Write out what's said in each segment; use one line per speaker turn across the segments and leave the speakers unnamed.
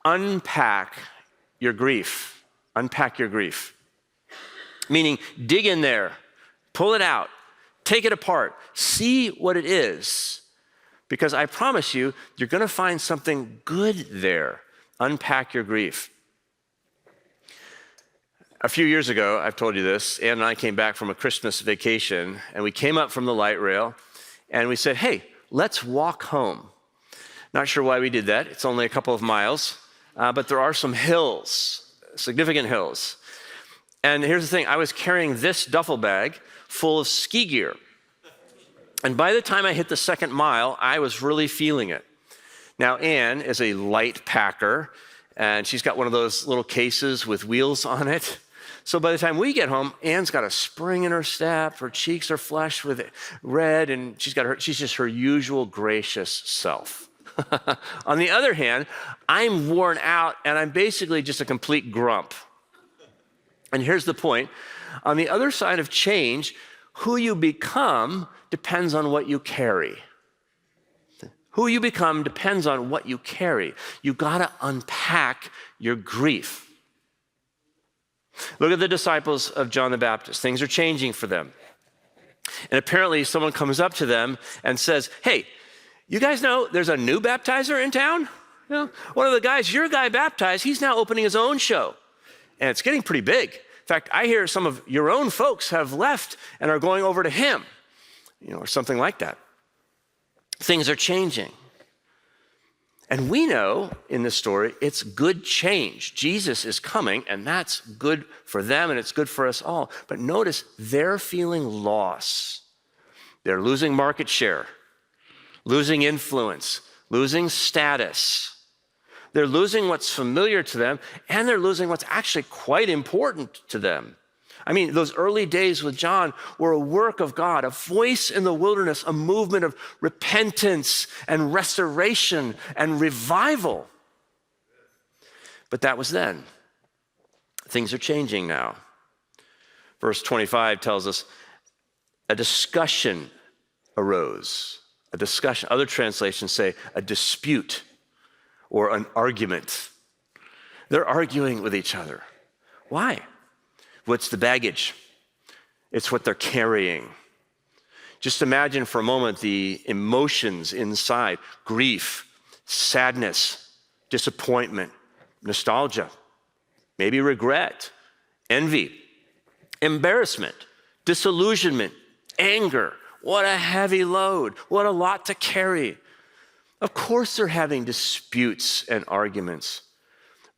unpack your grief. Unpack your grief. Meaning, dig in there, pull it out, take it apart, see what it is. Because I promise you, you're going to find something good there. Unpack your grief. A few years ago, I've told you this, Ann and I came back from a Christmas vacation, and we came up from the light rail, and we said, hey, let's walk home. Not sure why we did that. It's only a couple of miles, but there are some hills, significant hills. And here's the thing, I was carrying this duffel bag full of ski gear. And by the time I hit the second mile, I was really feeling it. Now, Ann is a light packer, and she's got one of those little cases with wheels on it. So by the time we get home, Ann's got a spring in her step, her cheeks are flushed with red, and she's just her usual gracious self. On the other hand, I'm worn out, and I'm basically just a complete grump. And here's the point. On the other side of change, who you become depends on what you carry. Who you become depends on what you carry. You gotta unpack your grief. Look at the disciples of John the Baptist. Things are changing for them. And apparently someone comes up to them and says, hey, you guys know there's a new baptizer in town? You know, one of the guys your guy baptized, he's now opening his own show. And it's getting pretty big. In fact, I hear some of your own folks have left and are going over to him, or something like that. Things are changing. And we know in this story, it's good change. Jesus is coming, and that's good for them, and it's good for us all. But notice, they're feeling loss. They're losing market share, losing influence, losing status. They're losing what's familiar to them, and they're losing what's actually quite important to them. I mean, those early days with John were a work of God, a voice in the wilderness, a movement of repentance and restoration and revival. But that was then. Things are changing now. Verse 25 tells us a discussion arose. A discussion. Other translations say a dispute or an argument. They're arguing with each other. Why? What's the baggage? It's what they're carrying. Just imagine for a moment the emotions inside: grief, sadness, disappointment, nostalgia, maybe regret, envy, embarrassment, disillusionment, anger. What a heavy load. What a lot to carry. Of course they're having disputes and arguments.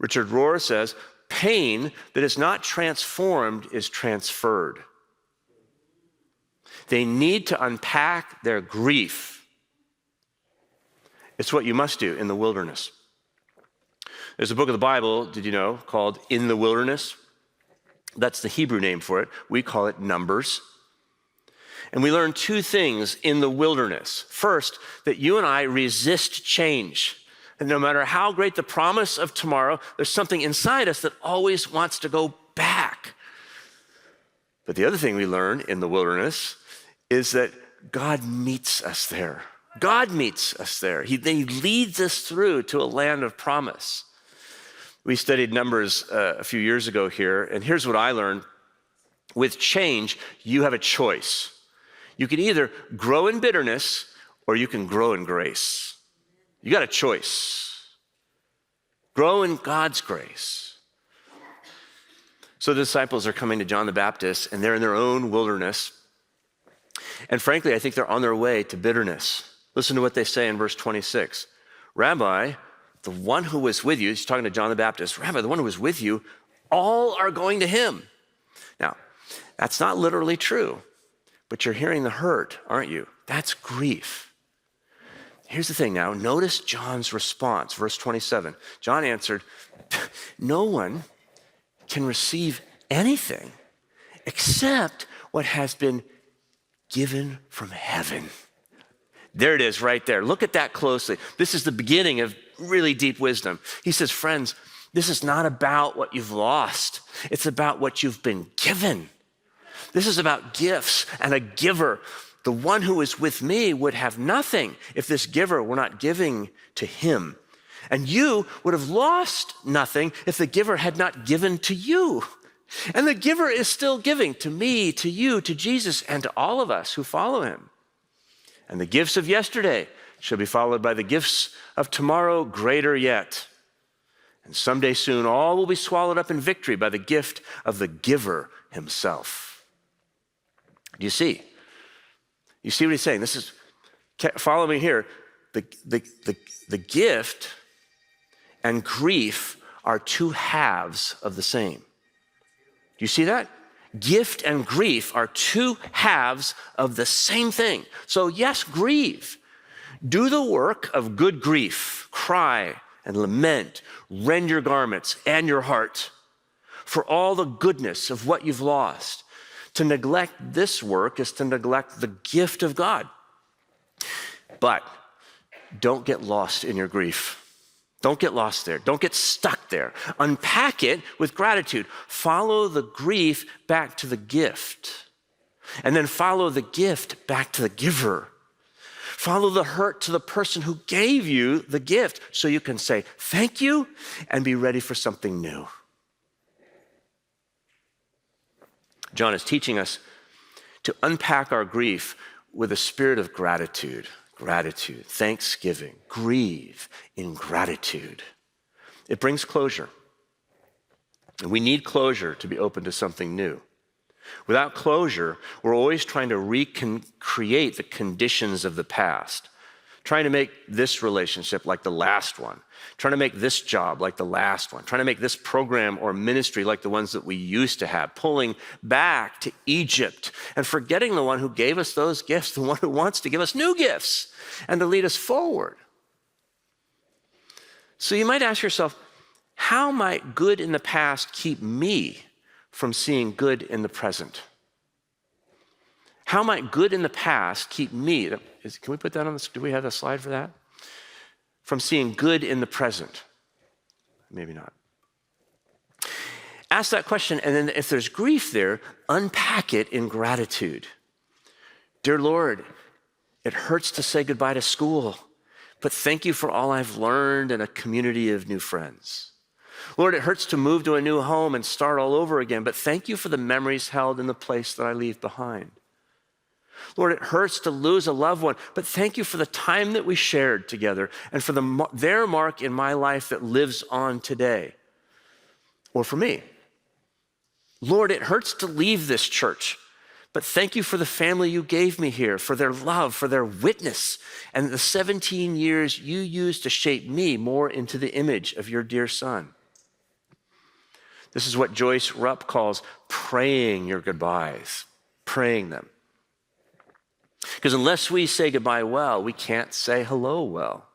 Richard Rohr says, pain that is not transformed is transferred. They need to unpack their grief. It's what you must do in the wilderness. There's a book of the Bible, did you know, called In the Wilderness. That's the Hebrew name for it. We call it Numbers. And we learn two things in the wilderness. First, that you and I resist change. And no matter how great the promise of tomorrow, there's something inside us that always wants to go back. But the other thing we learn in the wilderness is that God meets us there. God meets us there. He leads us through to a land of promise. We studied Numbers a few years ago here, and here's what I learned. With change, you have a choice. You can either grow in bitterness or you can grow in grace. You got a choice. Grow in God's grace. So the disciples are coming to John the Baptist, and they're in their own wilderness. And frankly, I think they're on their way to bitterness. Listen to what they say in verse 26. Rabbi, the one who was with you, he's talking to John the Baptist, Rabbi, the one who was with you, all are going to him. Now, that's not literally true, but you're hearing the hurt, aren't you? That's grief. Here's the thing now, notice John's response, verse 27. John answered, no one can receive anything except what has been given from heaven. There it is right there. Look at that closely. This is the beginning of really deep wisdom. He says, friends, this is not about what you've lost. It's about what you've been given. This is about gifts and a giver. The one who is with me would have nothing if this giver were not giving to him. And you would have lost nothing if the giver had not given to you. And the giver is still giving to me, to you, to Jesus, and to all of us who follow him. And the gifts of yesterday shall be followed by the gifts of tomorrow, greater yet. And someday soon, all will be swallowed up in victory by the gift of the giver himself. Do you see? You see what he's saying? This is, follow me here. The gift and grief are two halves of the same. Do you see that? Gift and grief are two halves of the same thing. So yes, grieve. Do the work of good grief. Cry and lament, rend your garments and your heart for all the goodness of what you've lost. To neglect this work is to neglect the gift of God. But don't get lost in your grief. Don't get lost there. Don't get stuck there. Unpack it with gratitude. Follow the grief back to the gift. And then follow the gift back to the giver. Follow the hurt to the person who gave you the gift so you can say thank you and be ready for something new. John is teaching us to unpack our grief with a spirit of gratitude. Gratitude, thanksgiving, grieve in gratitude. It brings closure. And we need closure to be open to something new. Without closure, we're always trying to recreate the conditions of the past, trying to make this relationship like the last one, trying to make this job like the last one, trying to make this program or ministry like the ones that we used to have, pulling back to Egypt and forgetting the one who gave us those gifts, the one who wants to give us new gifts and to lead us forward. So you might ask yourself, how might good in the past keep me from seeing good in the present? How might good in the past keep me, can we put that on the, do we have a slide for that? From seeing good in the present? Maybe not. Ask that question, and then if there's grief there, unpack it in gratitude. Dear Lord, it hurts to say goodbye to school, but thank you for all I've learned and a community of new friends. Lord, it hurts to move to a new home and start all over again, but thank you for the memories held in the place that I leave behind. Lord, it hurts to lose a loved one, but thank you for the time that we shared together and for their mark in my life that lives on today. Or for me. Lord, it hurts to leave this church, but thank you for the family you gave me here, for their love, for their witness, and the 17 years you used to shape me more into the image of your dear Son. This is what Joyce Rupp calls praying your goodbyes, praying them. Because unless we say goodbye well, we can't say hello well.